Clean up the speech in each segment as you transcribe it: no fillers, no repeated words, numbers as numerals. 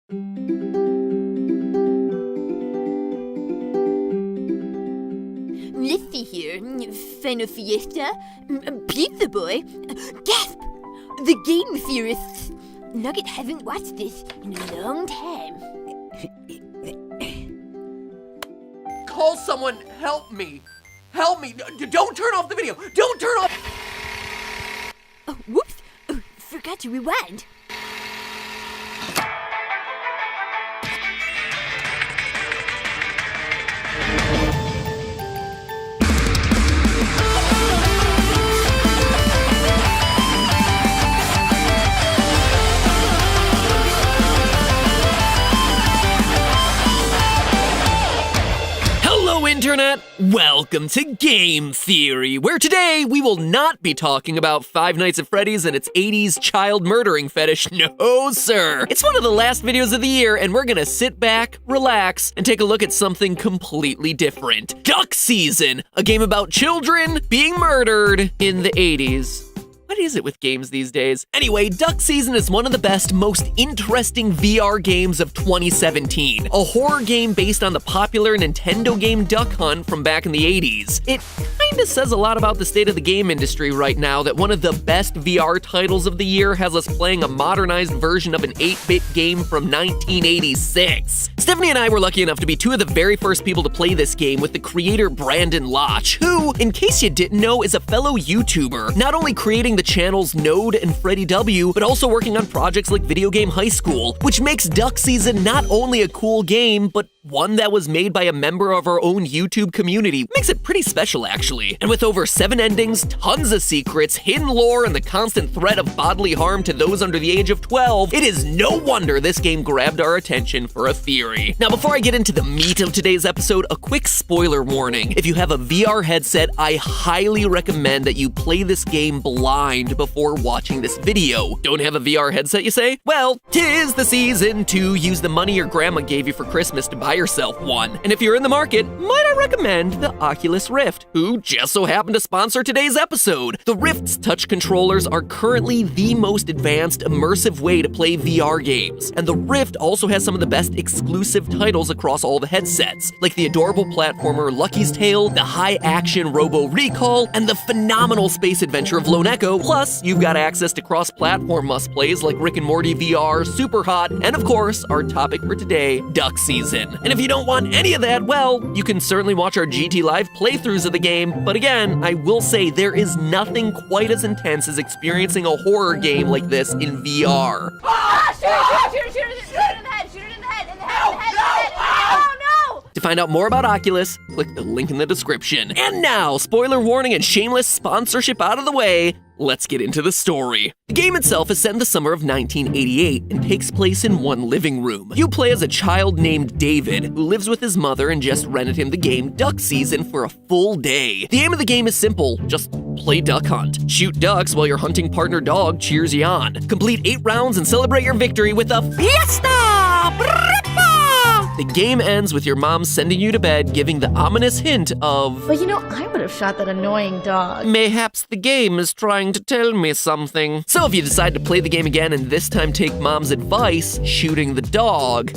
Let's see here. Final Fiesta. Pizza Boy. Gasp! The Game Theorists. Nugget hasn't watched this in a long time. Call someone, help me. Help me. Don't turn off the video. Don't turn off. Oh, whoops. Oh, forgot to rewind. Hello, Internet! Welcome to Game Theory, where today we will not be talking about Five Nights at Freddy's and its 80s child murdering fetish. No, sir! It's one of the last videos of the year, and we're gonna sit back, relax, and take a look at something completely different. Duck Season, a game about children being murdered in the 80s. What is it with games these days? Anyway, Duck Season is one of the best, most interesting VR games of 2017. A horror game based on the popular Nintendo game Duck Hunt from back in the 80s. It kinda says a lot about the state of the game industry right now that one of the best VR titles of the year has us playing a modernized version of an 8-bit game from 1986. Stephanie and I were lucky enough to be two of the very first people to play this game with the creator Brandon Lotch, who, in case you didn't know, is a fellow YouTuber, not only creating the channels Node and Freddy W, but also working on projects like Video Game High School, which makes Duck Season not only a cool game, but one that was made by a member of our own YouTube community. Makes it pretty special, actually. And with over 7 endings, tons of secrets, hidden lore, and the constant threat of bodily harm to those under the age of 12, it is no wonder this game grabbed our attention for a theory. Now, before I get into the meat of today's episode, a quick spoiler warning. If you have a VR headset, I highly recommend that you play this game blind before watching this video. Don't have a VR headset, you say? Well, 'tis the season to use the money your grandma gave you for Christmas to buy yourself one. And if you're in the market, might I recommend the Oculus Rift, who just so happened to sponsor today's episode. The Rift's touch controllers are currently the most advanced, immersive way to play VR games. And the Rift also has some of the best exclusive titles across all the headsets, like the adorable platformer Lucky's Tale, the high-action Robo Recall, and the phenomenal space adventure of Lone Echo. Plus, you've got access to cross-platform must-plays like Rick and Morty VR, Super Hot, and of course, our topic for today, Duck Season. And if you don't want any of that, well, you can certainly watch our GT Live playthroughs of the game, but again, I will say there is nothing quite as intense as experiencing a horror game like this in VR. Shoot it in the head, in the head. Oh, no! To find out more about Oculus, click the link in the description. And now, spoiler warning and shameless sponsorship out of the way, let's get into the story. The game itself is set in the summer of 1988 and takes place in one living room. You play as a child named David, who lives with his mother and just rented him the game Duck Season for a full day. The aim of the game is simple, just play Duck Hunt. Shoot ducks while your hunting partner dog cheers you on. Complete 8 rounds and celebrate your victory with a fiesta! The game ends with your mom sending you to bed, giving the ominous hint of, But I would have shot that annoying dog. mayhaps the game is trying to tell me something. So if you decide to play the game again and this time take mom's advice, shooting the dog,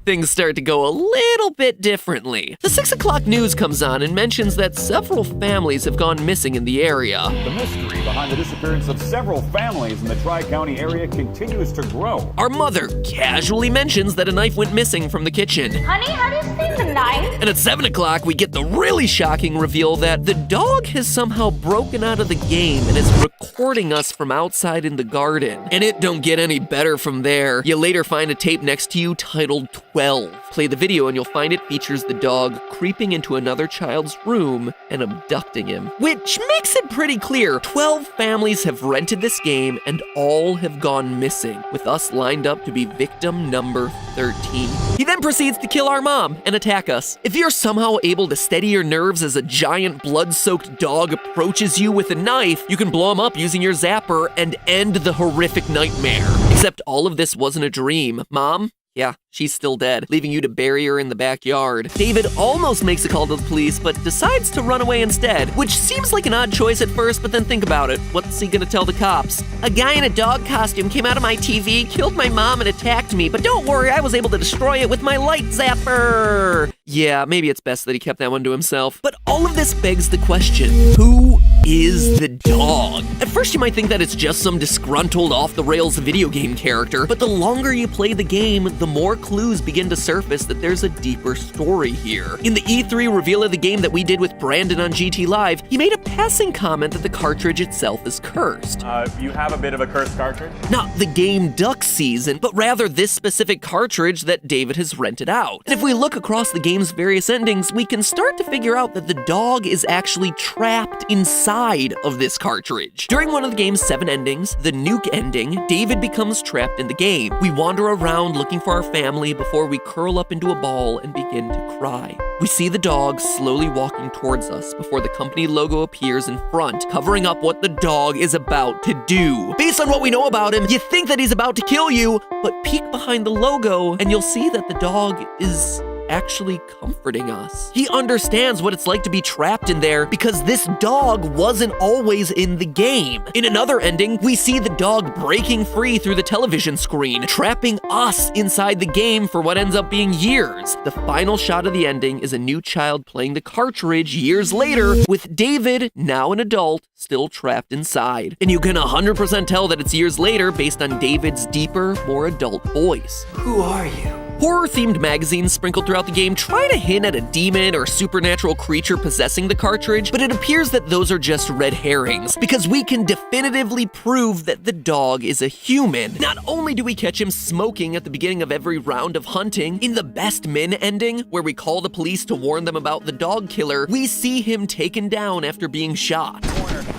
things start to go a little bit differently. The 6 o'clock news comes on and mentions that several families have gone missing in the area. The mystery behind the disappearance of several families in the Tri-County area continues to grow. Our mother casually mentions that a knife went missing from the kitchen. Honey, how do you say the knife? And at 7 o'clock, we get the really shocking reveal that the dog has somehow broken out of the game and is recording us from outside in the garden. And it don't get any better from there. You later find a tape next to you titled 12. Play the video and you'll find it features the dog creeping into another child's room and abducting him. Which makes it pretty clear, 12 families have rented this game and all have gone missing, with us lined up to be victim number 13. He then proceeds to kill our mom and attack us. If you're somehow able to steady your nerves as a giant blood-soaked dog approaches you with a knife, you can blow him up using your zapper and end the horrific nightmare. Except all of this wasn't a dream. Mom, Yeah, she's still dead, leaving you to bury her in the backyard. David almost makes a call to the police, but decides to run away instead, which seems like an odd choice at first, but then think about it. What's he gonna tell the cops? A guy in a dog costume came out of my TV, killed my mom, and attacked me, but don't worry, I was able to destroy it with my light zapper. Yeah, maybe it's best that he kept that one to himself. But all of this begs the question, who is the dog? At first you might think that it's just some disgruntled off-the-rails video game character, but the longer you play the game, the more clues begin to surface that there's a deeper story here. In the E3 reveal of the game that we did with Brandon on GT Live, he made a passing comment that the cartridge itself is cursed. You have a bit of a cursed cartridge? Not the game Duck Season, but rather this specific cartridge that David has rented out. And if we look across the game's various endings, we can start to figure out that the dog is actually trapped inside of this cartridge. During one of the game's 7 endings, the nuke ending, David becomes trapped in the game. We wander around looking for our family before we curl up into a ball and begin to cry. We see the dog slowly walking towards us before the company logo appears in front, covering up what the dog is about to do. Based on what we know about him, you think that he's about to kill you, but peek behind the logo and you'll see that the dog is actually comforting us. He understands what it's like to be trapped in there because this dog wasn't always in the game. In another ending, we see the dog breaking free through the television screen, trapping us inside the game for what ends up being years. The final shot of the ending is a new child playing the cartridge years later, with David, now an adult, still trapped inside. And you can 100% tell that it's years later based on David's deeper, more adult voice. Who are you? Horror-themed magazines sprinkled throughout the game try to hint at a demon or supernatural creature possessing the cartridge, but it appears that those are just red herrings, because we can definitively prove that the dog is a human. Not only do we catch him smoking at the beginning of every round of hunting, in the Best Men ending, where we call the police to warn them about the dog killer, we see him taken down after being shot.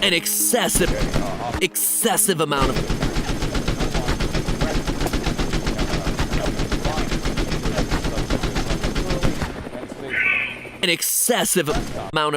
An excessive amount of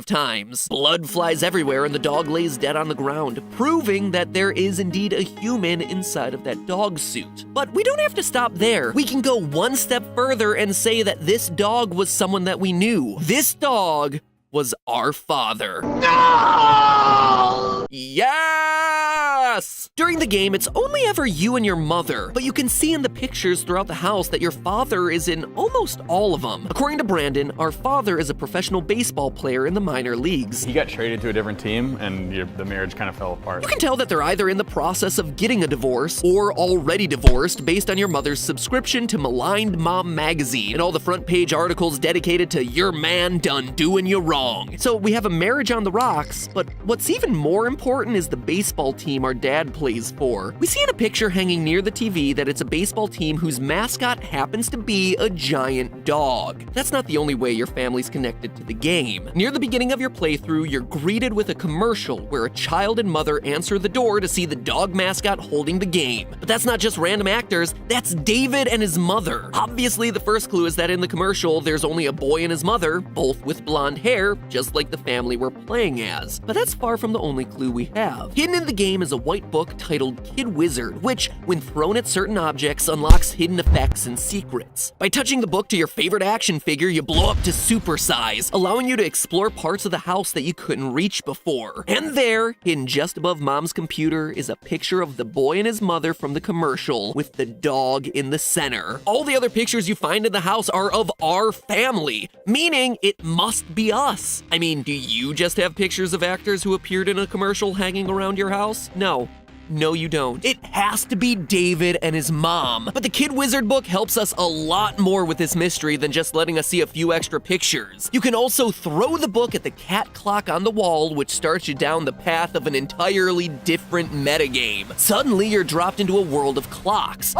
times. Blood flies everywhere and the dog lays dead on the ground, proving that there is indeed a human inside of that dog suit. But we don't have to stop there. We can go one step further and say that this dog was someone that we knew. This dog was our father. No! Yes! During the game, it's only ever you and your mother, but you can see in the pictures throughout the house that your father is in almost all of them. According to Brandon, our father is a professional baseball player in the minor leagues. He got traded to a different team, and the marriage kind of fell apart. You can tell that they're either in the process of getting a divorce or already divorced based on your mother's subscription to Maligned Mom magazine and all the front page articles dedicated to your man done doing you wrong. So we have a marriage on the rocks, but what's even more important is the baseball team our dad plays for. We see in a picture hanging near the TV that it's a baseball team whose mascot happens to be a giant dog. That's not the only way your family's connected to the game. Near the beginning of your playthrough, you're greeted with a commercial where a child and mother answer the door to see the dog mascot holding the game. But that's not just random actors, that's David and his mother. Obviously, the first clue is that in the commercial, there's only a boy and his mother, both with blonde hair, just like the family we're playing as. But that's far from the only clue we have. Hidden in the game is a white book titled Kid Wizard, which, when thrown at certain objects, unlocks hidden effects and secrets. By touching the book to your favorite action figure, you blow up to supersize, allowing you to explore parts of the house that you couldn't reach before. And there, hidden just above Mom's computer, is a picture of the boy and his mother from the commercial, with the dog in the center. All the other pictures you find in the house are of our family, meaning it must be us. I mean, do you just have pictures of actors who appeared in a commercial hanging around your house? No, you don't. It has to be David and his mom. But the Kid Wizard book helps us a lot more with this mystery than just letting us see a few extra pictures. You can also throw the book at the cat clock on the wall, which starts you down the path of an entirely different metagame. Suddenly, you're dropped into a world of clocks.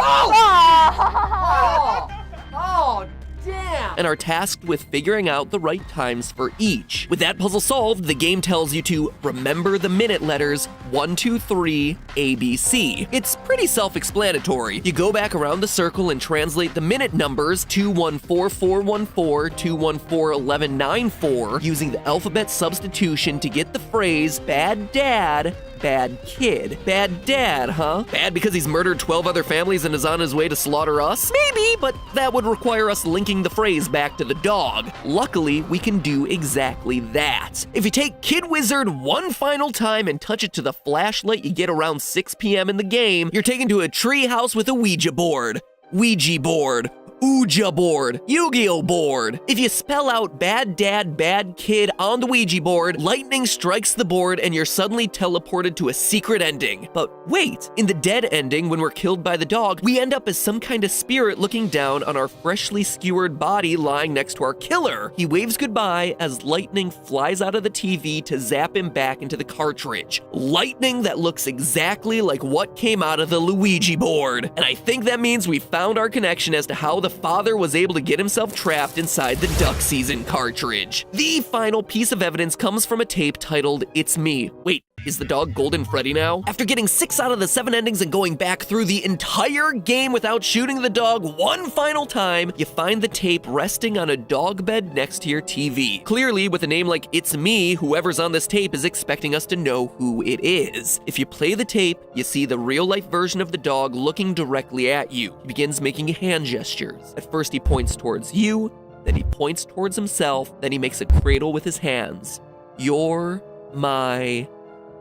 Oh, damn! And are tasked with figuring out the right times for each. With that puzzle solved, the game tells you to remember the minute letters 1, 2, 3, ABC. It's pretty self-explanatory. You go back around the circle and translate the minute numbers 214414, 2141194 using the alphabet substitution to get the phrase "Bad Dad, bad kid. Bad dad, huh? Bad because he's murdered 12 other families and is on his way to slaughter us? Maybe, but that would require us linking the phrase back to the dog. Luckily, we can do exactly that. If you take Kid Wizard one final time and touch it to the flashlight you get around 6 p.m. in the game, you're taken to a tree house with a Ouija board. Ouija board. Ouija board, Yu-Gi-Oh board. If you spell out bad dad, bad kid on the Ouija board, lightning strikes the board and you're suddenly teleported to a secret ending. But wait, in the dead ending, when we're killed by the dog, we end up as some kind of spirit looking down on our freshly skewered body lying next to our killer. He waves goodbye as lightning flies out of the TV to zap him back into the cartridge. Lightning that looks exactly like what came out of the Luigi board. And I think that means we found our connection as to how the father was able to get himself trapped inside the Duck Season cartridge. The final piece of evidence comes from a tape titled It's Me. Wait, is the dog Golden Freddy now? After getting 6 out of the 7 endings and going back through the entire game without shooting the dog one final time, you find the tape resting on a dog bed next to your TV. Clearly, with a name like It's Me, whoever's on this tape is expecting us to know who it is. If you play the tape, you see the real-life version of the dog looking directly at you. He begins making hand gestures. At first, he points towards you, then he points towards himself, then he makes a cradle with his hands. You're my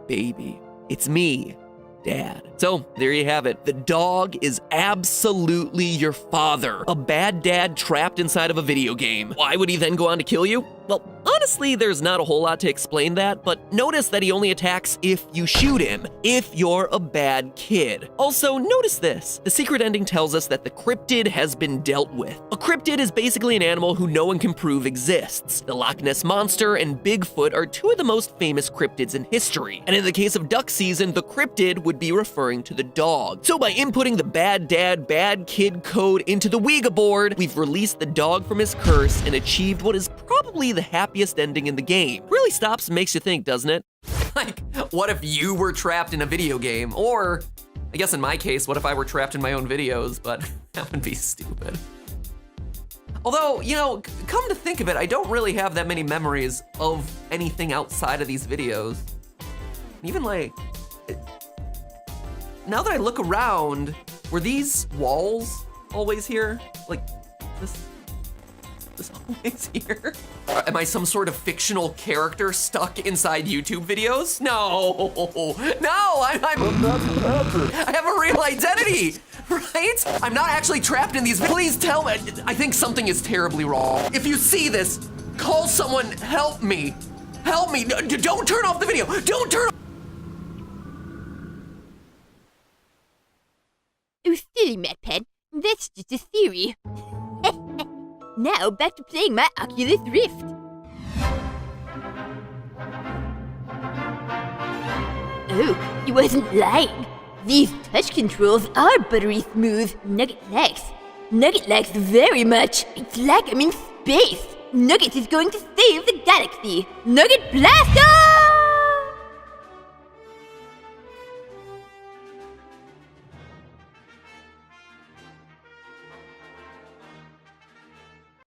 baby. It's me, Dad. So, there you have it. The dog is absolutely your father. A bad dad trapped inside of a video game. Why would he then go on to kill you? Well, honestly, there's not a whole lot to explain that, but notice that he only attacks if you shoot him, if you're a bad kid. Also, notice this. The secret ending tells us that the cryptid has been dealt with. A cryptid is basically an animal who no one can prove exists. The Loch Ness Monster and Bigfoot are 2 of the most famous cryptids in history. And in the case of Duck Season, the cryptid would be referring to the dog. So by inputting the bad dad, bad kid code into the Ouija board, we've released the dog from his curse and achieved what is probably the happiest ending in the game. Really stops and makes you think, doesn't it? Like, what if you were trapped in a video game? Or, I guess in my case, what if I were trapped in my own videos? But that would be stupid. Although, you know, come to think of it, I don't really have that many memories of anything outside of these videos. Even like, now that I look around, were these walls always here? Like, this always here? Am I some sort of fictional character stuck inside YouTube videos? No, I have a real identity, right? I'm not actually trapped in these. Please tell me. I think something is terribly wrong. If you see this, call someone. Help me. Help me. Don't turn off the video. Don't turn. Oh, silly MatPat. That's just a theory. Now back to playing my Oculus Rift. Oh, he wasn't lying. These touch controls are buttery smooth. Nugget likes. Nugget likes very much. It's like I'm in space. Nugget is going to save the galaxy. Nugget blast off!